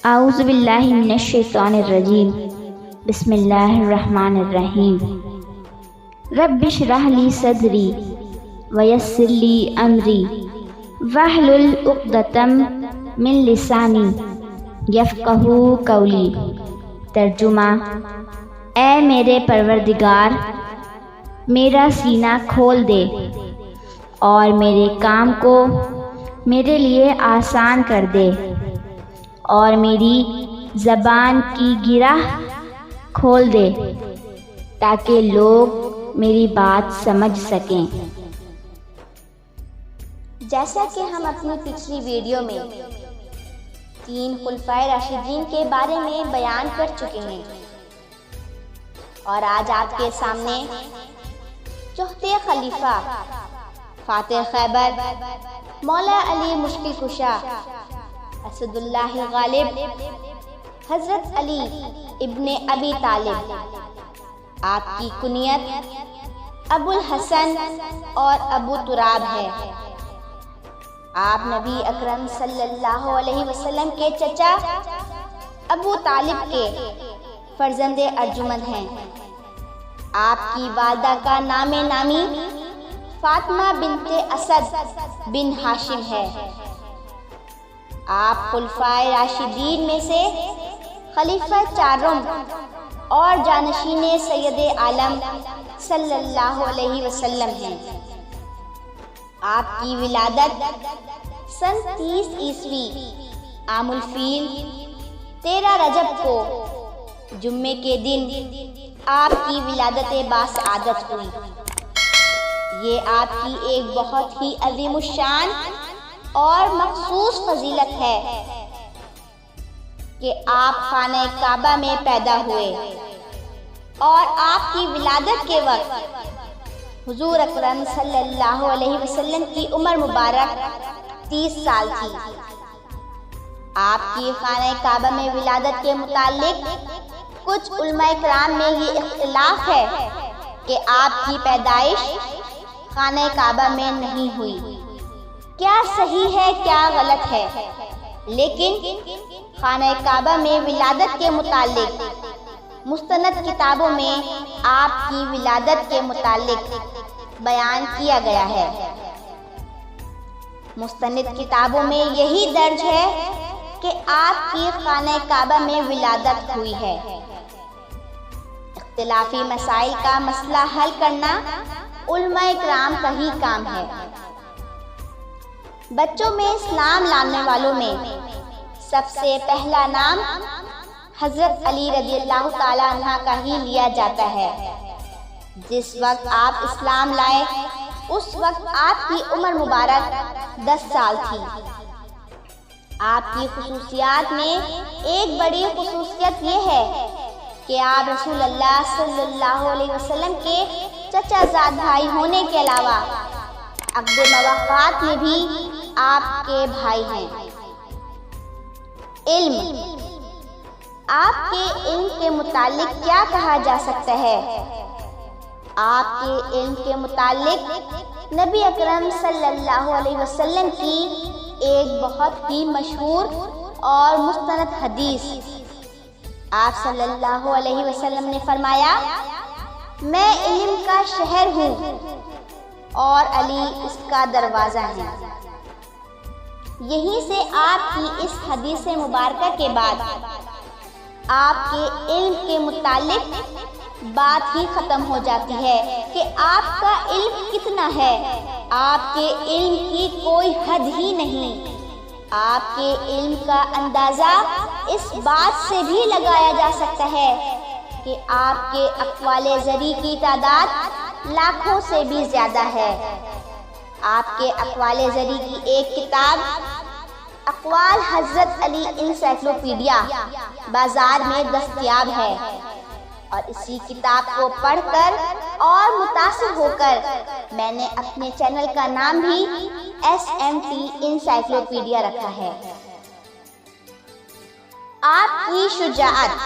اعوذ باللہ من الشیطان الرجیم بسم اللہ الرحمن الرحیم رب اشرح لی صدری ویسر لی امری واحلل عقدۃ من لسانی یفقہوا قولی۔ ترجمہ: اے میرے پروردگار، میرا سینہ کھول دے اور میرے کام کو میرے لیے آسان کر دے، اور میری زبان کی گرہ کھول دے تاکہ لوگ میری بات سمجھ سکیں۔ جیسا کہ ہم اپنی پچھلی ویڈیو میں 3 خلفائے راشدین کے بارے میں بیان کر چکے ہیں، اور آج آپ کے سامنے چوتھے خلیفہ فاتح خیبر مولا علی مشکل کشا اسد اللہ غالب حضرت علی ابن ابی طالب، آپ کی کنیت ابو الحسن اور ابو تراب ہے۔ آپ نبی اکرم صلی اللہ علیہ وسلم کے چچا ابو طالب کے فرزند ارجمند ہیں۔ آپ کی والدہ کا نام نامی فاطمہ بنت اسد بن ہاشم ہے۔ آپ خلفائے راشدین میں سے خلیفہ چارم اور جانشین سید عالم صلی اللہ علیہ وسلم ہیں۔ آپ کی ولادت سن 30 عیسوی عام الفیل 13 رجب کو جمعے کے دن آپ کی ولادت باسعادت ہوئی۔ یہ آپ کی ایک بہت ہی عظیم الشان اور مخصوص فضیلت ہے کہ آپ خانہ کعبہ میں پیدا ہوئے، اور آپ کی ولادت کے وقت حضور اکرم صلی اللہ علیہ وسلم کی عمر مبارک 30 سال تھی۔ آپ کی خانہ کعبہ میں ولادت کے متعلق کچھ علماء کرام میں یہ اختلاف ہے کہ آپ کی پیدائش خانہ کعبہ میں نہیں ہوئی۔ کیا صحیح ہے کیا غلط ہے، لیکن خانہ کعبہ میں ولادت کے متعلق مستند کتابوں میں آپ کی ولادت کے متعلق بیان کیا گیا ہے۔ مستند کتابوں میں یہی درج ہے کہ آپ کی خانہ کعبہ میں ولادت ہوئی ہے۔ اختلافی مسائل کا مسئلہ حل کرنا علماء کرام کا ہی کام ہے۔ بچوں میں اسلام لانے والوں میں سب سے پہلا نام حضرت علی رضی اللہ تعالیٰ عنہ کا ہی لیا جاتا ہے۔ جس وقت آپ اسلام لائے اس وقت آپ کی عمر مبارک 10 سال تھی۔ آپ کی خصوصیات میں ایک بڑی خصوصیت یہ ہے کہ آپ رسول اللہ صلی اللہ علیہ وسلم کے چچا زاد بھائی ہونے کے علاوہ عقد مواقات میں بھی آپ کے بھائی ہیں۔ علم، آپ کے علم کے متعلق کیا کہا جا سکتا ہے؟ آپ کے علم کے متعلق نبی اکرم صلی اللہ علیہ وسلم کی ایک بہت ہی مشہور اور مستند حدیث، آپ صلی اللہ علیہ وسلم نے فرمایا، میں علم کا شہر ہوں اور علی اس کا دروازہ ہے۔ یہیں سے آپ کی اس حدیث مبارکہ کے بعد آپ کے علم کے متعلق بات ہی ختم ہو جاتی ہے کہ آپ کا علم کتنا ہے۔ آپ کے علم کی کوئی حد ہی نہیں۔ آپ کے علم کا اندازہ اس بات سے بھی لگایا جا سکتا ہے کہ آپ کے اقوال زری کی تعداد لاکھوں سے بھی زیادہ ہے۔ آپ کے اقوال زری کی ایک کتاب اقوال حضرت علی انسائکلوپیڈیا بازار میں دستیاب ہے، اور اسی کتاب کو پڑھ کر اور متاثر ہو کر میں نے اپنے چینل کا نام بھی SMT انسائکلوپیڈیا رکھا ہے۔ آپ کی شجاعت،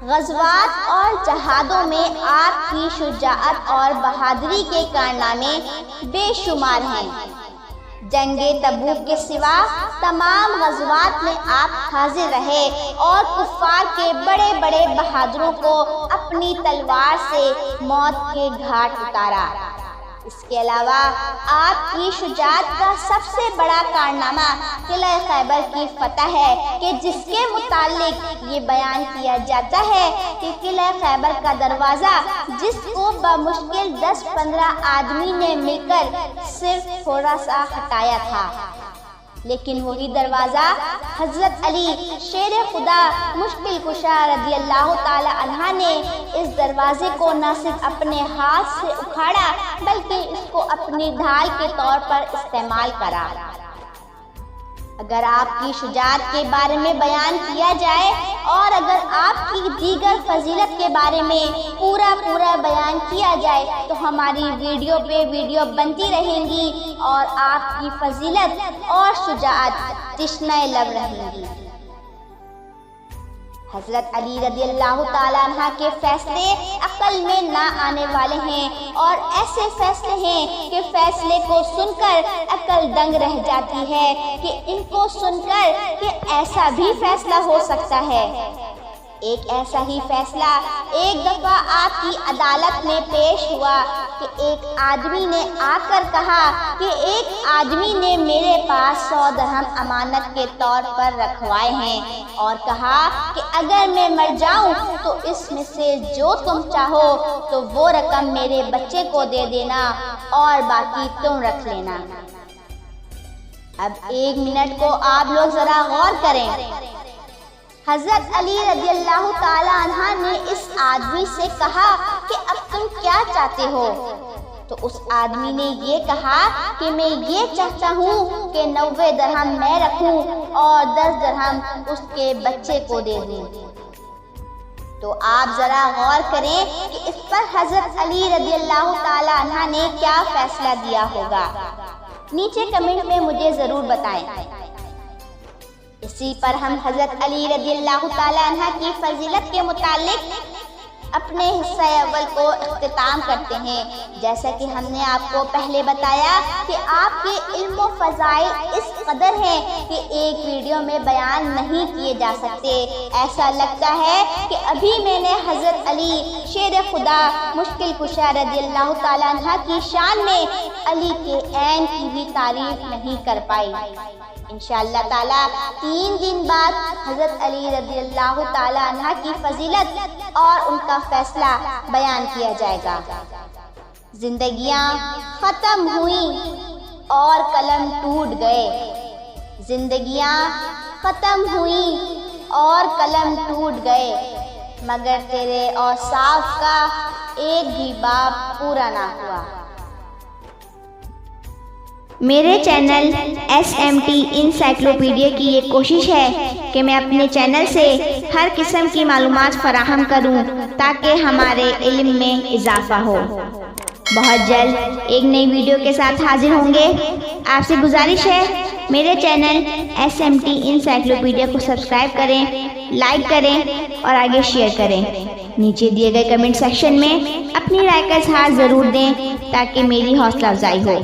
غزوات اور جہادوں میں آپ کی شجاعت اور بہادری کے کارنامے بے شمار ہیں، جنگ تبوک کے سوا تمام غزوات میں آپ حاضر رہے اور کفار کے بڑے بڑے بہادروں کو اپنی تلوار سے موت کے گھاٹ اتارا۔ اس کے علاوہ آپ کی شجاعت کا سب سے بڑا کارنامہ قلعہ خیبر کی فتح ہے کہ جس کے متعلق یہ بیان کیا جاتا ہے کہ قلعہ خیبر کا دروازہ جس کو بمشکل 10-15 آدمی نے مل کر صرف تھوڑا سا ہٹایا تھا، لیکن وہی دروازہ حضرت علی شیر خدا مشکل کشا رضی اللہ تعالی عنہ نے اس دروازے کو نہ صرف اپنے ہاتھ سے اکھاڑا بلکہ اس کو اپنی ڈھال کے طور پر استعمال کرا۔ اگر آپ کی شجاعت کے بارے میں بیان کیا جائے اور اگر آپ کی دیگر فضیلت کے بارے میں پورا بیان کیا جائے تو ہماری ویڈیو پہ ویڈیو بنتی رہیں گی اور آپ کی فضیلت اور شجاعت تشنہ لب رہیں گی۔ حضرت علی رضی اللہ تعالیٰ عنہ کے فیصلے عقل میں نہ آنے والے ہیں اور ایسے فیصلے ہیں کہ فیصلے کو سن کر عقل دنگ رہ جاتی ہے کہ ان کو سن کر کہ ایسا بھی فیصلہ ہو سکتا ہے۔ ایک ایسا ہی فیصلہ ایک دفعہ آپ کی عدالت میں پیش ہوا کہ ایک آدمی نے آ کر کہا کہ ایک آدمی نے میرے پاس 100 درہم امانت کے طور پر رکھوائے ہیں اور کہا کہ اگر میں مر جاؤں تو اس میں سے جو تم چاہو تو وہ رقم میرے بچے کو دے دینا اور باقی تم رکھ لینا۔ اب 1 منٹ کو آپ لوگ ذرا غور کریں۔ حضرت علی رضی اللہ تعالی عنہ نے اس آدمی سے کہا کہ اب تم کیا چاہتے ہو؟ تو اس آدمی نے یہ کہا کہ میں یہ چاہتا ہوں کہ 90 درہم میں رکھوں اور 10 درہم اس کے بچے کو دے دوں۔ تو آپ ذرا غور کریں کہ اس پر حضرت علی رضی اللہ تعالی عنہ نے کیا فیصلہ دیا ہوگا۔ نیچے کمنٹ میں مجھے ضرور بتائیں۔ اسی پر ہم حضرت علی رضی اللہ تعالیٰ عنہ کی فضیلت کے متعلق اپنے حصہ اول کو اختتام کرتے ہیں۔ جیسا کہ ہم نے آپ کو پہلے بتایا کہ آپ کے علم و فضائل اس قدر ہیں کہ ایک ویڈیو میں بیان نہیں کیے جا سکتے۔ ایسا لگتا ہے کہ ابھی میں نے حضرت علی شیر خدا مشکل کشا رضی اللہ تعالیٰ عنہ کی شان میں علی کے عین کی بھی تعریف نہیں کر پائی۔ انشاءاللہ تعالیٰ 3 دن بعد حضرت علی رضی اللہ تعالیٰ عنہ کی فضیلت اور ان کا فیصلہ بیان کیا جائے گا۔ زندگیاں ختم ہوئیں اور قلم ٹوٹ گئے، زندگیاں ختم ہوئیں اور قلم ٹوٹ گئے، مگر تیرے اوصاف کا ایک بھی باب پورا نہ ہوا۔ میرے چینل SMT انسائکلوپیڈیا کی یہ کوشش ہے کہ میں اپنے چینل سے ہر قسم کی معلومات فراہم کروں تاکہ ہمارے علم میں اضافہ ہو۔ بہت جلد ایک نئی ویڈیو کے ساتھ حاضر ہوں گے۔ آپ سے گزارش ہے میرے چینل SMT انسائکلوپیڈیا کو سبسکرائب کریں، لائک کریں اور آگے شیئر کریں۔ نیچے دیے گئے کمنٹ سیکشن میں اپنی رائے کا اظہار ضرور دیں تاکہ میری حوصلہ افزائی ہو۔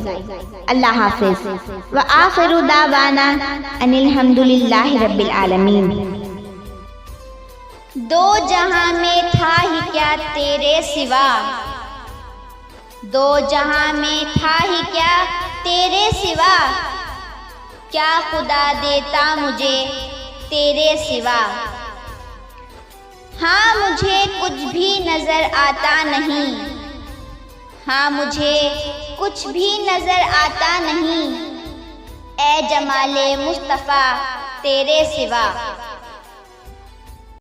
اللہ حافظ وآخر دعوانا ان الحمدللہ رب العالمین۔ دو جہاں میں تھا ہی کیا تیرے سوا، دو جہاں میں تھا ہی کیا تیرے سوا، کیا خدا دیتا مجھے تیرے سوا۔ ہاں مجھے کچھ بھی نظر آتا نہیں، ہاں مجھے کچھ بھی نظر آتا نہیں، اے جمال مصطفیٰ تیرے سوا۔